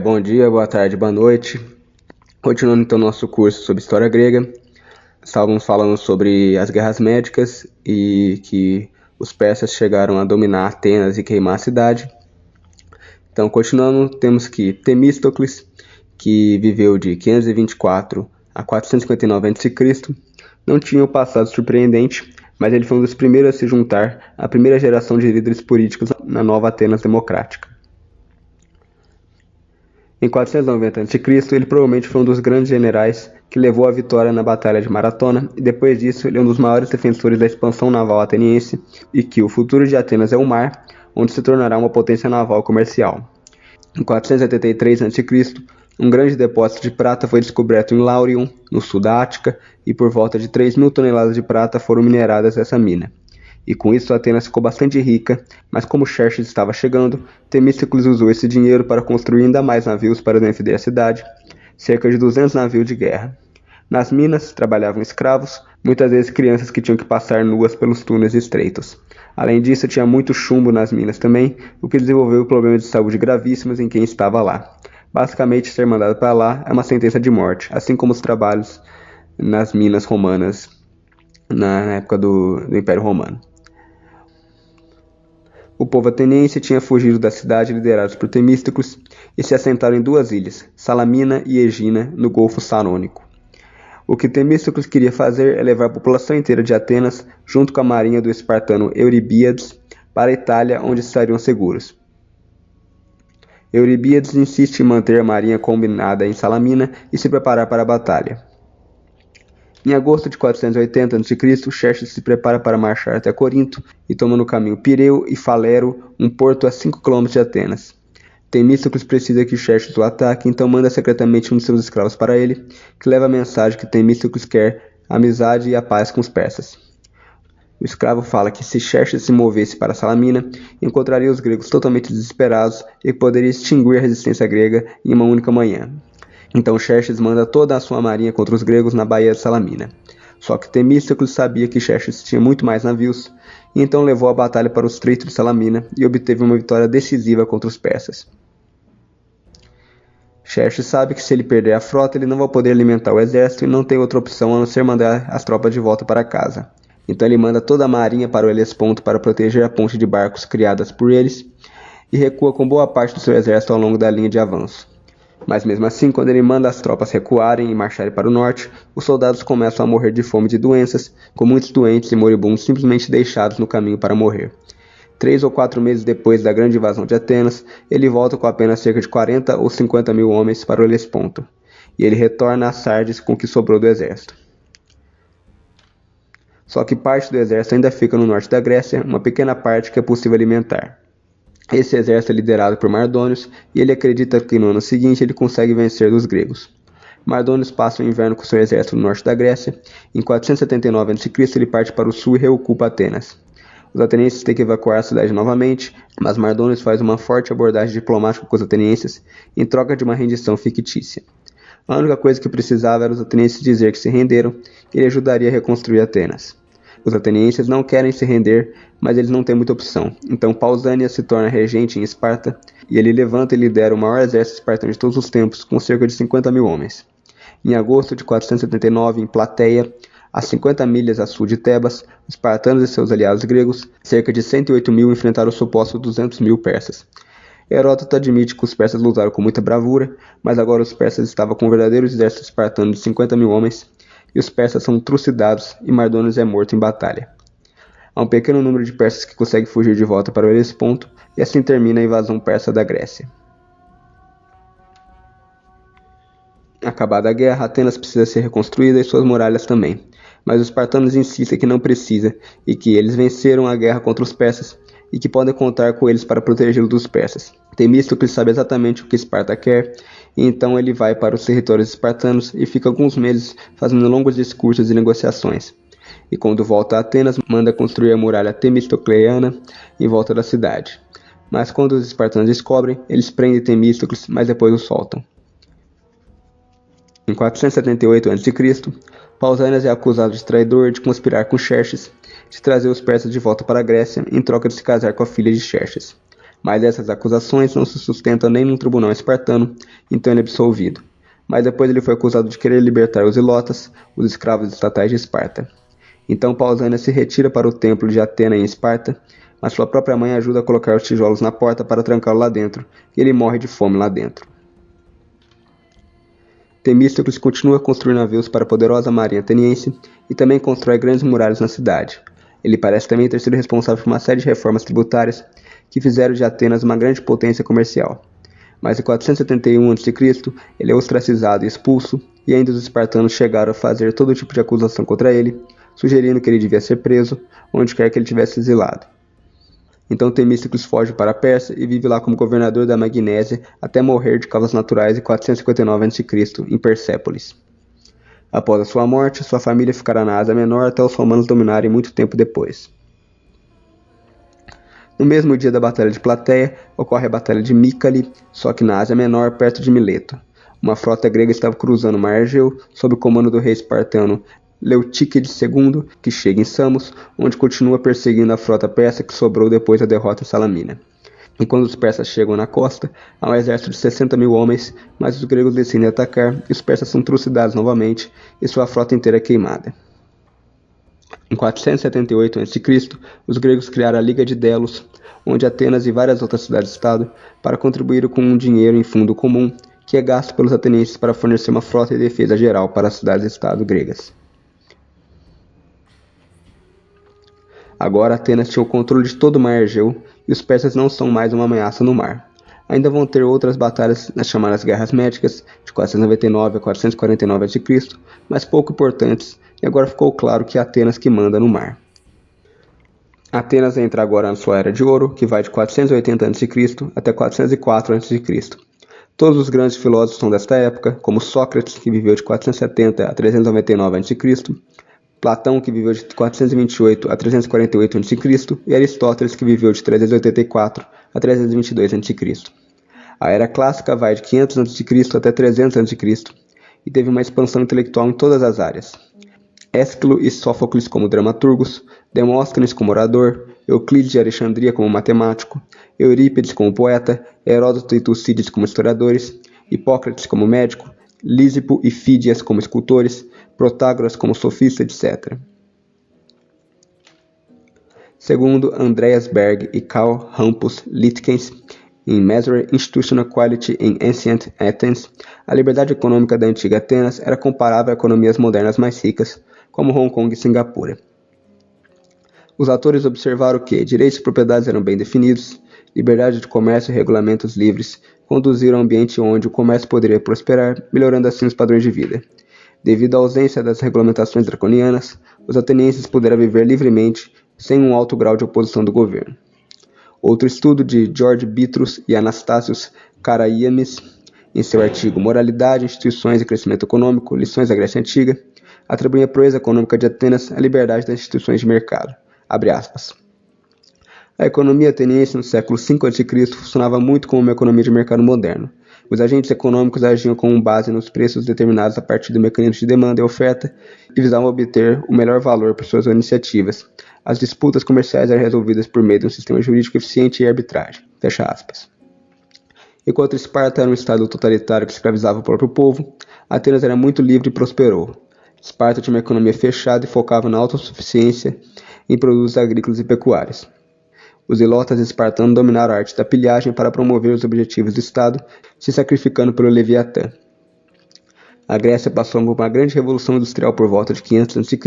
Bom dia, boa tarde, boa noite. Continuando então nosso curso sobre história grega, estávamos falando sobre as guerras médicas e que os persas chegaram a dominar Atenas e queimar a cidade. Então, continuando, temos que Temístocles, que viveu de 524 a 459 a.C., não tinha um passado surpreendente, mas ele foi um dos primeiros a se juntar à primeira geração de líderes políticos na nova Atenas democrática. Em 490 a.C., ele provavelmente foi um dos grandes generais que levou à vitória na Batalha de Maratona, e depois disso ele é um dos maiores defensores da expansão naval ateniense e que o futuro de Atenas é o mar, onde se tornará uma potência naval comercial. Em 483 a.C., um grande depósito de prata foi descoberto em Laurium, no sul da Ática, e por volta de 3.000 toneladas de prata foram mineradas nessa mina. E com isso Atenas ficou bastante rica, mas como Xerxes estava chegando, Temístocles usou esse dinheiro para construir ainda mais navios para defender a cidade, cerca de 200 navios de guerra. Nas minas trabalhavam escravos, muitas vezes crianças que tinham que passar nuas pelos túneis estreitos. Além disso, tinha muito chumbo nas minas também, o que desenvolveu problemas de saúde gravíssimos em quem estava lá. Basicamente, ser mandado para lá é uma sentença de morte, assim como os trabalhos nas minas romanas na época do Império Romano. O povo ateniense tinha fugido da cidade liderados por Temístocles e se assentaram em duas ilhas, Salamina e Egina, no Golfo Sarônico. O que Temístocles queria fazer é levar a população inteira de Atenas, junto com a marinha do espartano Eurybíades, para a Itália, onde estariam seguros. Eurybíades insiste em manter a marinha combinada em Salamina e se preparar para a batalha. Em agosto de 480 a.C., Xerxes se prepara para marchar até Corinto e toma no caminho Pireu e Falero, um porto a 5 km de Atenas. Temístocles precisa que Xerxes o ataque, então manda secretamente um de seus escravos para ele, que leva a mensagem que Temístocles quer a amizade e a paz com os persas. O escravo fala que se Xerxes se movesse para Salamina, encontraria os gregos totalmente desesperados e poderia extinguir a resistência grega em uma única manhã. Então Xerxes manda toda a sua marinha contra os gregos na Baía de Salamina. Só que Temístocles sabia que Xerxes tinha muito mais navios, e então levou a batalha para o Estreito de Salamina e obteve uma vitória decisiva contra os persas. Xerxes sabe que se ele perder a frota, ele não vai poder alimentar o exército e não tem outra opção a não ser mandar as tropas de volta para casa. Então ele manda toda a marinha para o Helesponto para proteger a ponte de barcos criadas por eles e recua com boa parte do seu exército ao longo da linha de avanço. Mas mesmo assim, quando ele manda as tropas recuarem e marcharem para o norte, os soldados começam a morrer de fome e de doenças, com muitos doentes e moribundos simplesmente deixados no caminho para morrer. 3 ou 4 meses depois da grande invasão de Atenas, ele volta com apenas cerca de 40 ou 50 mil homens para o Helesponto, e ele retorna a Sardes com o que sobrou do exército. Só que parte do exército ainda fica no norte da Grécia, uma pequena parte que é possível alimentar. Esse exército é liderado por Mardônios, e ele acredita que no ano seguinte ele consegue vencer dos gregos. Mardônios passa o inverno com seu exército no norte da Grécia. Em 479 a.C. ele parte para o sul e reocupa Atenas. Os atenienses têm que evacuar a cidade novamente, mas Mardônios faz uma forte abordagem diplomática com os atenienses em troca de uma rendição fictícia. A única coisa que precisava era os atenienses dizer que se renderam, e ele ajudaria a reconstruir Atenas. Os atenienses não querem se render, mas eles não têm muita opção. Então Pausânias se torna regente em Esparta, e ele levanta e lidera o maior exército espartano de todos os tempos, com cerca de 50 mil homens. Em agosto de 479, em Plateia, a 50 milhas a sul de Tebas, os espartanos e seus aliados gregos, cerca de 108 mil, enfrentaram os supostos 200 mil persas. Heródoto admite que os persas lutaram com muita bravura, mas agora os persas estavam com um verdadeiro exército espartano de 50 mil homens, e os persas são trucidados e Mardônios é morto em batalha. Há um pequeno número de persas que consegue fugir de volta para o Helesponto, e assim termina a invasão persa da Grécia. Acabada a guerra, Atenas precisa ser reconstruída e suas muralhas também, mas os espartanos insistem que não precisa e que eles venceram a guerra contra os persas e que podem contar com eles para protegê-los dos persas. Temístocles sabe exatamente o que Esparta quer, e então ele vai para os territórios espartanos e fica alguns meses fazendo longos discursos e negociações. E quando volta a Atenas, manda construir a muralha temistocleiana em volta da cidade. Mas quando os espartanos descobrem, eles prendem Temístocles, mas depois o soltam. Em 478 a.C., Pausânias é acusado de traidor, de conspirar com Xerxes, de trazer os persas de volta para a Grécia em troca de se casar com a filha de Xerxes. Mas essas acusações não se sustentam nem num tribunal espartano, então ele é absolvido. Mas depois ele foi acusado de querer libertar os ilotas, os escravos estatais de Esparta. Então Pausânia se retira para o templo de Atena em Esparta, mas sua própria mãe ajuda a colocar os tijolos na porta para trancá-lo lá dentro, e ele morre de fome lá dentro. Temístocles continua a construir navios para a poderosa marinha ateniense e também constrói grandes muralhas na cidade. Ele parece também ter sido responsável por uma série de reformas tributárias que fizeram de Atenas uma grande potência comercial. Mas em 471 a.C., ele é ostracizado e expulso, e ainda os espartanos chegaram a fazer todo tipo de acusação contra ele, sugerindo que ele devia ser preso, onde quer que ele tivesse exilado. Então Temístocles foge para a Pérsia e vive lá como governador da Magnésia até morrer de causas naturais em 459 a.C., em Persépolis. Após a sua morte, sua família ficará na Ásia Menor até os romanos dominarem muito tempo depois. No mesmo dia da Batalha de Plateia, ocorre a Batalha de Mícale, só que na Ásia Menor, perto de Mileto. Uma frota grega estava cruzando o Mar Egeu, sob o comando do rei espartano Leutíquides II, que chega em Samos, onde continua perseguindo a frota persa que sobrou depois da derrota em Salamina. E quando os persas chegam na costa, há um exército de 60.000 homens, mas os gregos decidem atacar, e os persas são trucidados novamente, e sua frota inteira é queimada. Em 478 a.C., os gregos criaram a Liga de Delos, onde Atenas e várias outras cidades-estado, para contribuir com um dinheiro em fundo comum, que é gasto pelos atenienses para fornecer uma frota de defesa geral para as cidades-estado gregas. Agora Atenas tinha o controle de todo o Mar Egeu, e os persas não são mais uma ameaça no mar. Ainda vão ter outras batalhas nas chamadas Guerras Médicas, de 499 a 449 a.C., mas pouco importantes, e agora ficou claro que é Atenas que manda no mar. Atenas entra agora na sua Era de Ouro, que vai de 480 a.C. até 404 a.C. Todos os grandes filósofos são desta época, como Sócrates, que viveu de 470 a 399 a.C., Platão, que viveu de 428 a 348 a.C., e Aristóteles, que viveu de 384 a 322 a.C. A Era Clássica vai de 500 a.C. até 300 a.C., e teve uma expansão intelectual em todas as áreas. Ésquilo e Sófocles como dramaturgos, Demóstenes como orador, Euclides de Alexandria como matemático, Eurípides como poeta, Heródoto e Tucídides como historiadores, Hipócrates como médico, Lísipo e Fídias como escultores, Protágoras como sofista, etc. Segundo Andreas Berg e Karl Hampus Litkens, em Measure Institutional Quality in Ancient Athens, a liberdade econômica da antiga Atenas era comparável a economias modernas mais ricas, como Hong Kong e Singapura. Os autores observaram que direitos de propriedades eram bem definidos, liberdade de comércio e regulamentos livres conduziram a um ambiente onde o comércio poderia prosperar, melhorando assim os padrões de vida. Devido à ausência das regulamentações draconianas, os atenienses puderam viver livremente, sem um alto grau de oposição do governo. Outro estudo de George Bitrus e Anastasios Karaianis, em seu artigo Moralidade, Instituições e Crescimento Econômico, Lições da Grécia Antiga, atribui à proeza econômica de Atenas a liberdade das instituições de mercado. Abre aspas. A economia ateniense no século V a.C. funcionava muito como uma economia de mercado moderno. Os agentes econômicos agiam com base nos preços determinados a partir do mecanismo de demanda e oferta e visavam obter o melhor valor por suas iniciativas. As disputas comerciais eram resolvidas por meio de um sistema jurídico eficiente e arbitragem. Fecha aspas. Enquanto Esparta era um estado totalitário que escravizava o próprio povo, Atenas era muito livre e prosperou. Esparta tinha uma economia fechada e focava na autossuficiência em produtos agrícolas e pecuários. Os ilotas espartanos dominaram a arte da pilhagem para promover os objetivos do Estado, se sacrificando pelo Leviatã. A Grécia passou por uma grande revolução industrial por volta de 500 a.C.,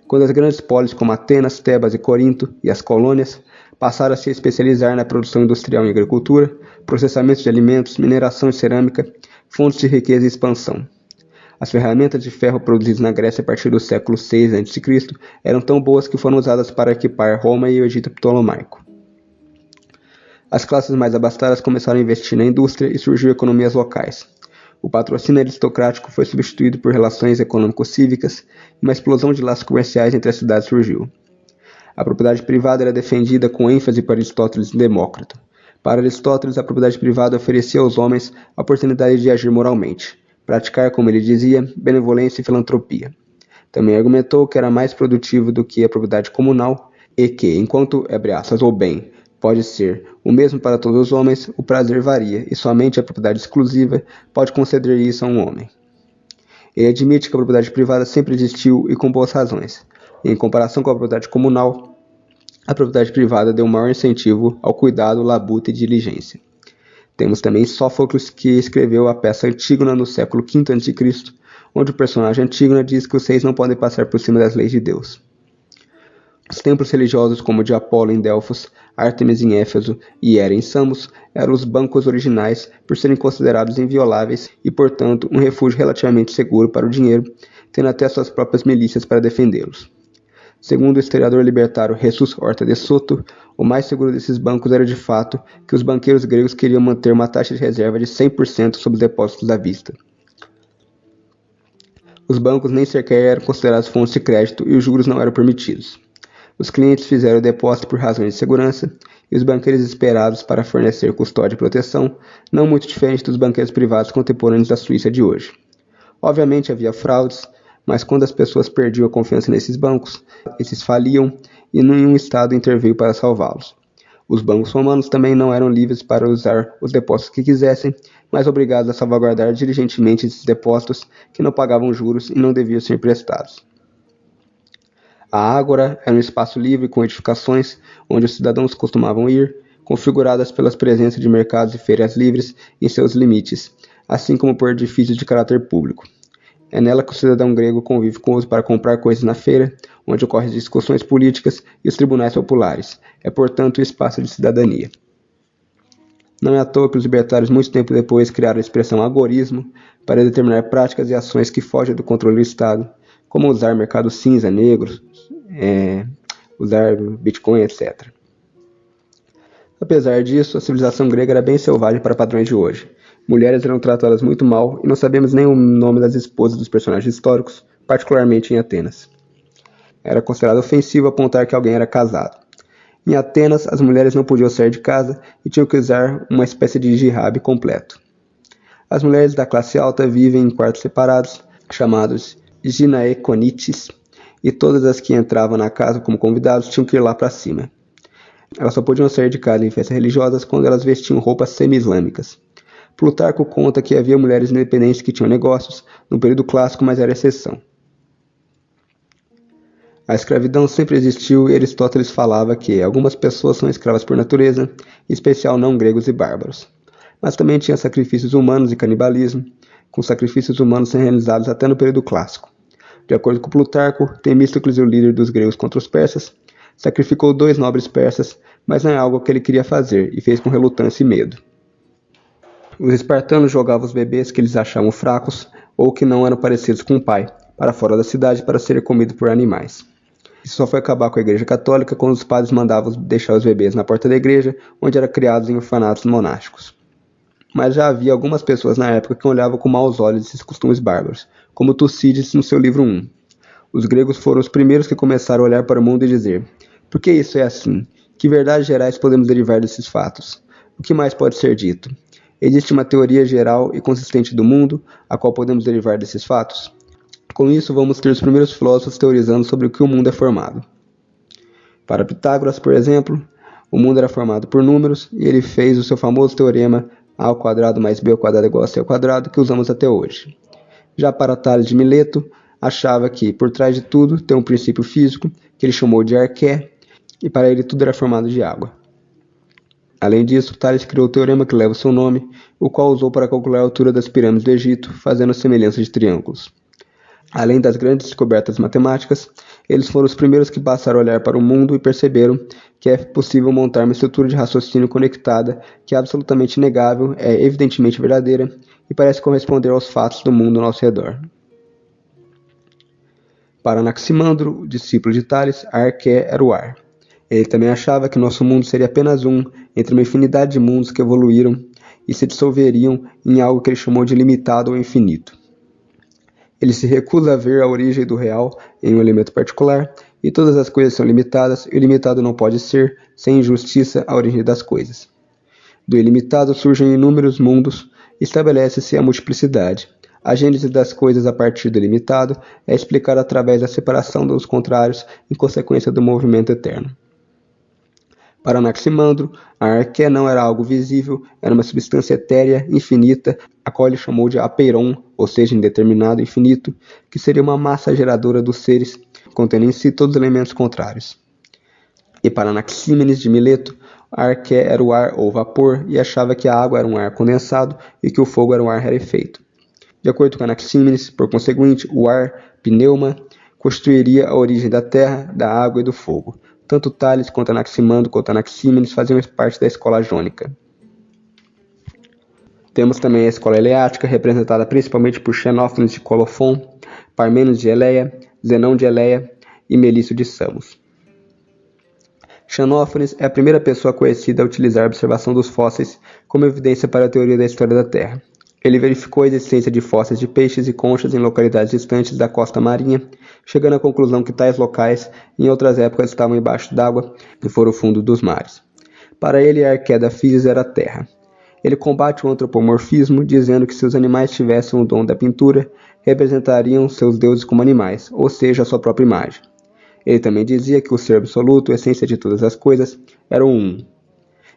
quando as grandes polis como Atenas, Tebas e Corinto, e as colônias, passaram a se especializar na produção industrial em agricultura, processamento de alimentos, mineração e cerâmica, fontes de riqueza e expansão. As ferramentas de ferro produzidas na Grécia a partir do século VI a.C. eram tão boas que foram usadas para equipar Roma e o Egito Ptolomaico. As classes mais abastadas começaram a investir na indústria e surgiu economias locais. O patrocínio aristocrático foi substituído por relações econômico-cívicas e uma explosão de laços comerciais entre as cidades surgiu. A propriedade privada era defendida com ênfase por Aristóteles e Demócrito. Para Aristóteles, a propriedade privada oferecia aos homens a oportunidade de agir moralmente, praticar, como ele dizia, benevolência e filantropia. Também argumentou que era mais produtivo do que a propriedade comunal e que, enquanto, abre aspas, o bem pode ser o mesmo para todos os homens, o prazer varia, e somente a propriedade exclusiva pode conceder isso a um homem. Ele admite que a propriedade privada sempre existiu e com boas razões. Em comparação com a propriedade comunal, a propriedade privada deu maior incentivo ao cuidado, labuta e diligência. Temos também Sófocles, que escreveu a peça Antígona no século V a.C., onde o personagem Antígona diz que os reis não podem passar por cima das leis de Deus. Os templos religiosos como o de Apolo em Delfos, Ártemis em Éfeso e Hera em Samos eram os bancos originais por serem considerados invioláveis e, portanto, um refúgio relativamente seguro para o dinheiro, tendo até suas próprias milícias para defendê-los. Segundo o historiador libertário Jesus Horta de Soto, o mais seguro desses bancos era de fato que os banqueiros gregos queriam manter uma taxa de reserva de 100% sobre os depósitos à vista. Os bancos nem sequer eram considerados fontes de crédito e os juros não eram permitidos. Os clientes fizeram o depósito por razões de segurança e os banqueiros esperados para fornecer custódia e proteção, não muito diferente dos banqueiros privados contemporâneos da Suíça de hoje. Obviamente havia fraudes, mas quando as pessoas perdiam a confiança nesses bancos, esses faliam e nenhum Estado interveio para salvá-los. Os bancos romanos também não eram livres para usar os depósitos que quisessem, mas obrigados a salvaguardar diligentemente esses depósitos que não pagavam juros e não deviam ser emprestados. A ágora era um espaço livre com edificações onde os cidadãos costumavam ir, configuradas pelas presenças de mercados e feiras livres em seus limites, assim como por edifícios de caráter público. É nela que o cidadão grego convive com outros para comprar coisas na feira, onde ocorrem discussões políticas e os tribunais populares. É, portanto, o espaço de cidadania. Não é à toa que os libertários, muito tempo depois, criaram a expressão agorismo para determinar práticas e ações que fogem do controle do Estado, como usar mercado cinza, negro, usar Bitcoin, etc. Apesar disso, a civilização grega era bem selvagem para padrões de hoje. Mulheres eram tratadas muito mal e não sabemos nem o nome das esposas dos personagens históricos, particularmente em Atenas. Era considerado ofensivo apontar que alguém era casado. Em Atenas, as mulheres não podiam sair de casa e tinham que usar uma espécie de jihad completo. As mulheres da classe alta vivem em quartos separados, chamados ginaeconites, e todas as que entravam na casa como convidados tinham que ir lá para cima. Elas só podiam sair de casa em festas religiosas quando elas vestiam roupas semi-islâmicas. Plutarco conta que havia mulheres independentes que tinham negócios no período clássico, mas era exceção. A escravidão sempre existiu e Aristóteles falava que algumas pessoas são escravas por natureza, em especial não gregos e bárbaros. Mas também tinha sacrifícios humanos e canibalismo, com sacrifícios humanos sendo realizados até no período clássico. De acordo com Plutarco, Temístocles, o líder dos gregos contra os persas, sacrificou 2 nobres persas, mas não é algo que ele queria fazer e fez com relutância e medo. Os espartanos jogavam os bebês que eles achavam fracos ou que não eram parecidos com o pai, para fora da cidade para serem comidos por animais. Isso só foi acabar com a Igreja Católica quando os padres mandavam deixar os bebês na porta da igreja, onde eram criados em orfanatos monásticos. Mas já havia algumas pessoas na época que olhavam com maus olhos esses costumes bárbaros, como Tucídides no seu livro 1. Os gregos foram os primeiros que começaram a olhar para o mundo e dizer: por que isso é assim? Que verdades gerais podemos derivar desses fatos? O que mais pode ser dito? Existe uma teoria geral e consistente do mundo, a qual podemos derivar desses fatos? Com isso, vamos ter os primeiros filósofos teorizando sobre o que o mundo é formado. Para Pitágoras, por exemplo, o mundo era formado por números e ele fez o seu famoso teorema A² mais B² igual a C², que usamos até hoje. Já para Tales de Mileto, achava que, por trás de tudo, tem um princípio físico, que ele chamou de arqué, e para ele tudo era formado de água. Além disso, Tales criou o teorema que leva o seu nome, o qual usou para calcular a altura das pirâmides do Egito, fazendo semelhança de triângulos. Além das grandes descobertas matemáticas, eles foram os primeiros que passaram a olhar para o mundo e perceberam que é possível montar uma estrutura de raciocínio conectada que é absolutamente inegável, é evidentemente verdadeira e parece corresponder aos fatos do mundo ao nosso redor. Para Anaximandro, discípulo de Tales, a arqué era o ar. Ele também achava que nosso mundo seria apenas um entre uma infinidade de mundos que evoluíram e se dissolveriam em algo que ele chamou de limitado ou infinito. Ele se recusa a ver a origem do real em um elemento particular, e todas as coisas são limitadas, e o limitado não pode ser, sem injustiça, a origem das coisas. Do ilimitado surgem inúmeros mundos, e estabelece-se a multiplicidade. A gênese das coisas a partir do limitado é explicada através da separação dos contrários em consequência do movimento eterno. Para Anaximandro, a arqué não era algo visível, era uma substância etérea, infinita, a qual ele chamou de apeiron, ou seja, indeterminado, infinito, que seria uma massa geradora dos seres, contendo em si todos os elementos contrários. E para Anaxímenes de Mileto, a arqué era o ar ou vapor, e achava que a água era um ar condensado e que o fogo era um ar rarefeito. De acordo com Anaxímenes, por conseguinte, o ar, pneuma, constituiria a origem da terra, da água e do fogo. Tanto Tales quanto Anaximandro quanto Anaxímenes faziam parte da escola jônica. Temos também a escola eleática, representada principalmente por Xenófanes de Colofon, Parmênides de Eleia, Zenão de Eleia e Melício de Samos. Xenófanes é a primeira pessoa conhecida a utilizar a observação dos fósseis como evidência para a teoria da história da Terra. Ele verificou a existência de fósseis de peixes e conchas em localidades distantes da costa marinha, chegando à conclusão que tais locais, em outras épocas, estavam embaixo d'água e foram o fundo dos mares. Para ele, a arqué da Físis era a Terra. Ele combate o antropomorfismo, dizendo que se os animais tivessem o dom da pintura, representariam seus deuses como animais, ou seja, a sua própria imagem. Ele também dizia que o ser absoluto, a essência de todas as coisas, era o Um.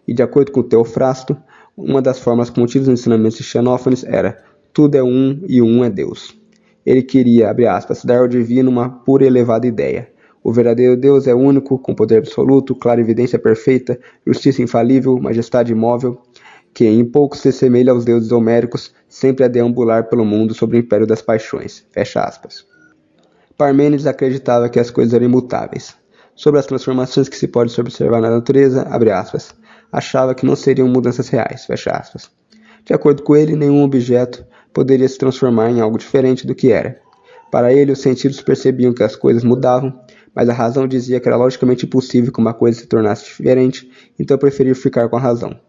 E de acordo com Teofrasto, uma das formas contidas nos ensinamentos de Xenófanes era tudo é um e o um é Deus. Ele queria, abre aspas, dar ao divino uma pura e elevada ideia. O verdadeiro Deus é único, com poder absoluto, clarividência perfeita, justiça infalível, majestade imóvel, que em pouco se assemelha aos deuses homéricos, sempre a deambular pelo mundo sob o império das paixões. Fecha aspas. Parmênides acreditava que as coisas eram imutáveis. Sobre as transformações que se pode observar na natureza, abre aspas, achava que não seriam mudanças reais, fecha aspas. De acordo com ele, nenhum objeto poderia se transformar em algo diferente do que era. Para ele, os sentidos percebiam que as coisas mudavam, mas a razão dizia que era logicamente impossível que uma coisa se tornasse diferente, então preferiu ficar com a razão.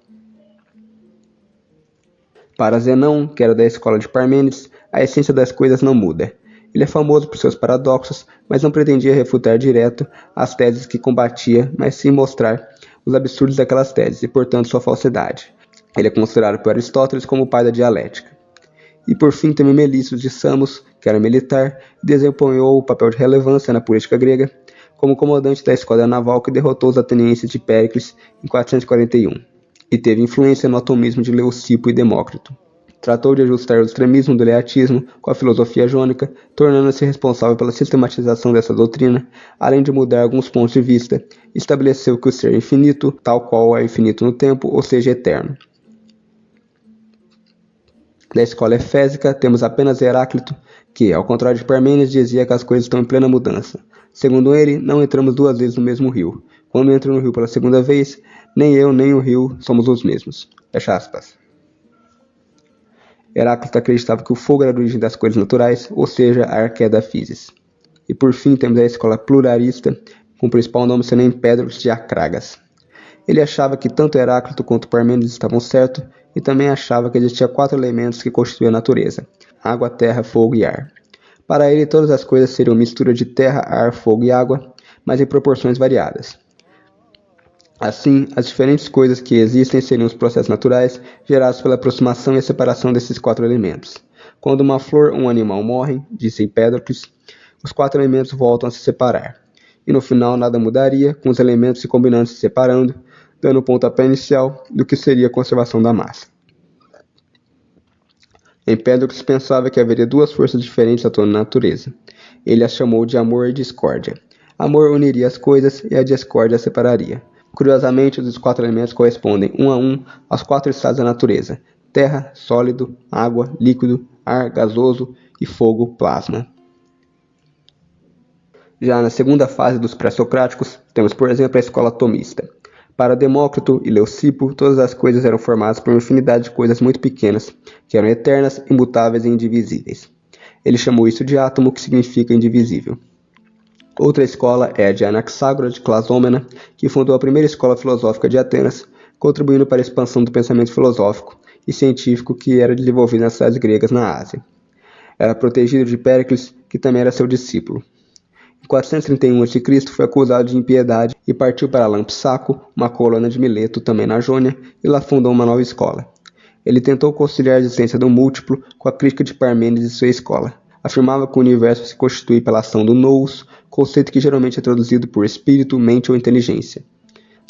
Para Zenão, que era da escola de Parmênides, a essência das coisas não muda. Ele é famoso por seus paradoxos, mas não pretendia refutar direto as teses que combatia, mas sim mostrar os absurdos daquelas teses e, portanto, sua falsidade. Ele é considerado por Aristóteles como o pai da dialética. E, por fim, também Melício de Samos, que era militar, desempenhou o papel de relevância na política grega, como comandante da esquadra naval que derrotou os atenienses de Péricles em 441, e teve influência no atomismo de Leucipo e Demócrito. Tratou de ajustar o extremismo do eleatismo com a filosofia jônica, tornando-se responsável pela sistematização dessa doutrina, além de mudar alguns pontos de vista, estabeleceu que o ser é infinito, tal qual é infinito no tempo, ou seja, eterno. Da escola efésica, temos apenas Heráclito, que, ao contrário de Parmênides, dizia que as coisas estão em plena mudança. Segundo ele, não entramos duas vezes no mesmo rio. Quando entro no rio pela segunda vez, nem eu nem o rio somos os mesmos. Fecha aspas. Heráclito acreditava que o fogo era a origem das coisas naturais, ou seja, a arqué da Físis. E por fim temos a escola pluralista, com o principal nome sendo Empédocles de Acragas. Ele achava que tanto Heráclito quanto Parmênides estavam certos, e também achava que existia 4 elementos que constituem a natureza: água, terra, fogo e ar. Para ele, todas as coisas seriam mistura de terra, ar, fogo e água, mas em proporções variadas. Assim, as diferentes coisas que existem seriam os processos naturais gerados pela aproximação e a separação desses 4 elementos. Quando uma flor ou um animal morrem, disse Empédocles, os 4 elementos voltam a se separar. E no final nada mudaria, com os elementos se combinando e se separando, dando o pontapé inicial do que seria a conservação da massa. Empédocles pensava que haveria 2 forças diferentes atuando na natureza. Ele as chamou de amor e discórdia. Amor uniria as coisas e a discórdia as separaria. Curiosamente, os 4 elementos correspondem um a um aos 4 estados da natureza: terra, sólido, água, líquido, ar, gasoso e fogo, plasma. Já na segunda fase dos pré-socráticos, temos, por exemplo, a escola tomista. Para Demócrito e Leucipo, todas as coisas eram formadas por uma infinidade de coisas muito pequenas, que eram eternas, imutáveis e indivisíveis. Ele chamou isso de átomo, que significa indivisível. Outra escola é a de Anaxágora de Clasômena, que fundou a primeira escola filosófica de Atenas, contribuindo para a expansão do pensamento filosófico e científico que era desenvolvido nas cidades gregas na Ásia. Era protegido de Péricles, que também era seu discípulo. Em 431 a.C., foi acusado de impiedade e partiu para Lampsaco, uma colônia de Mileto, também na Jônia, e lá fundou uma nova escola. Ele tentou conciliar a existência do múltiplo com a crítica de Parmênides e sua escola. Afirmava que o universo se constitui pela ação do nous, conceito que geralmente é traduzido por espírito, mente ou inteligência.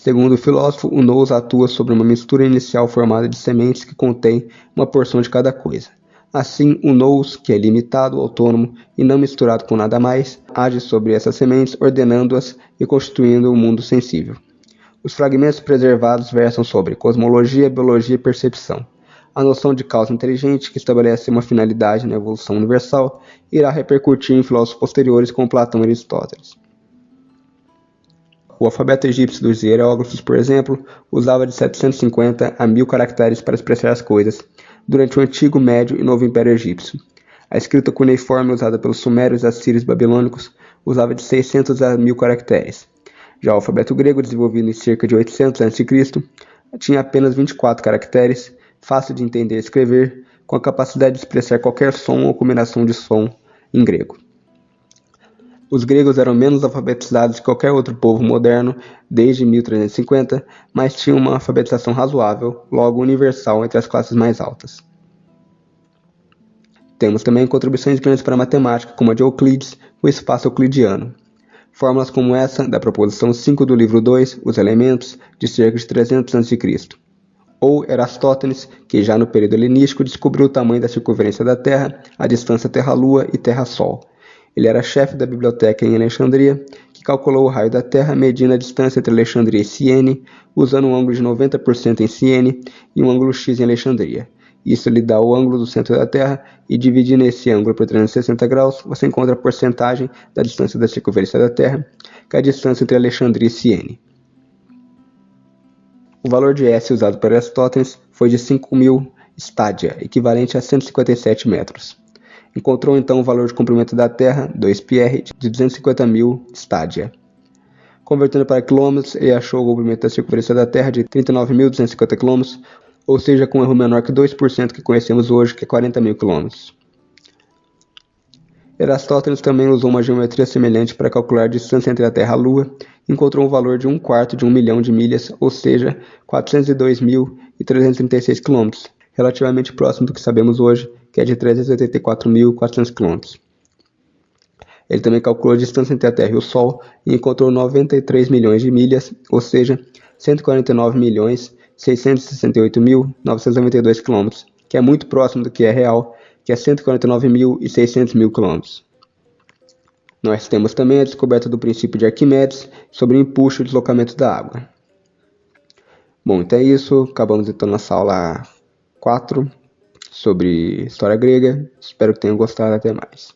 Segundo o filósofo, o nous atua sobre uma mistura inicial formada de sementes que contém uma porção de cada coisa. Assim, o nous, que é limitado, autônomo e não misturado com nada mais, age sobre essas sementes, ordenando-as e constituindo um mundo sensível. Os fragmentos preservados versam sobre cosmologia, biologia e percepção. A noção de causa inteligente, que estabelece uma finalidade na evolução universal, irá repercutir em filósofos posteriores como Platão e Aristóteles. O alfabeto egípcio dos hieróglifos, por exemplo, usava de 750 a 1000 caracteres para expressar as coisas, durante o Antigo, Médio e Novo Império Egípcio. A escrita cuneiforme usada pelos sumérios, assírios e babilônicos usava de 600 a 1000 caracteres. Já o alfabeto grego, desenvolvido em cerca de 800 a.C., tinha apenas 24 caracteres, fácil de entender e escrever, com a capacidade de expressar qualquer som ou combinação de som em grego. Os gregos eram menos alfabetizados que qualquer outro povo moderno desde 1350, mas tinham uma alfabetização razoável, logo universal entre as classes mais altas. Temos também contribuições grandes para a matemática, como a de Euclides, o espaço euclidiano. Fórmulas como essa, da proposição 5 do livro 2, os elementos, de cerca de 300 a.C. Ou Erastótenes, que já no período helenístico descobriu o tamanho da circunferência da Terra, a distância Terra-Lua e Terra-Sol. Ele era chefe da biblioteca em Alexandria, que calculou o raio da Terra medindo a distância entre Alexandria e Ciene, usando um ângulo de 90% em Ciene e um ângulo x em Alexandria. Isso lhe dá o ângulo do centro da Terra e dividindo esse ângulo por 360 graus, você encontra a porcentagem da distância da circunferência da Terra, que é a distância entre Alexandria e Ciene. O valor de S usado por Aristóteles foi de 5.000 stadia, equivalente a 157 metros. Encontrou então o valor de comprimento da Terra, 2πr, de 250.000 stadia. Convertendo para quilômetros, ele achou o comprimento da circunferência da Terra de 39.250 km, ou seja, com um erro menor que 2% que conhecemos hoje, que é 40.000 km. Erastótenes também usou uma geometria semelhante para calcular a distância entre a Terra e a Lua e encontrou um valor de 1/4 de 1 milhão de milhas, ou seja, 402.336 km, relativamente próximo do que sabemos hoje, que é de 384.400 km. Ele também calculou a distância entre a Terra e o Sol e encontrou 93 milhões de milhas, ou seja, 149.668.992 km, que é muito próximo do que é real, que é 149.600.000 km. Nós temos também a descoberta do princípio de Arquimedes sobre o empuxo e o deslocamento da água. Bom, então é isso. Acabamos então nossa aula 4 sobre história grega. Espero que tenham gostado. Até mais.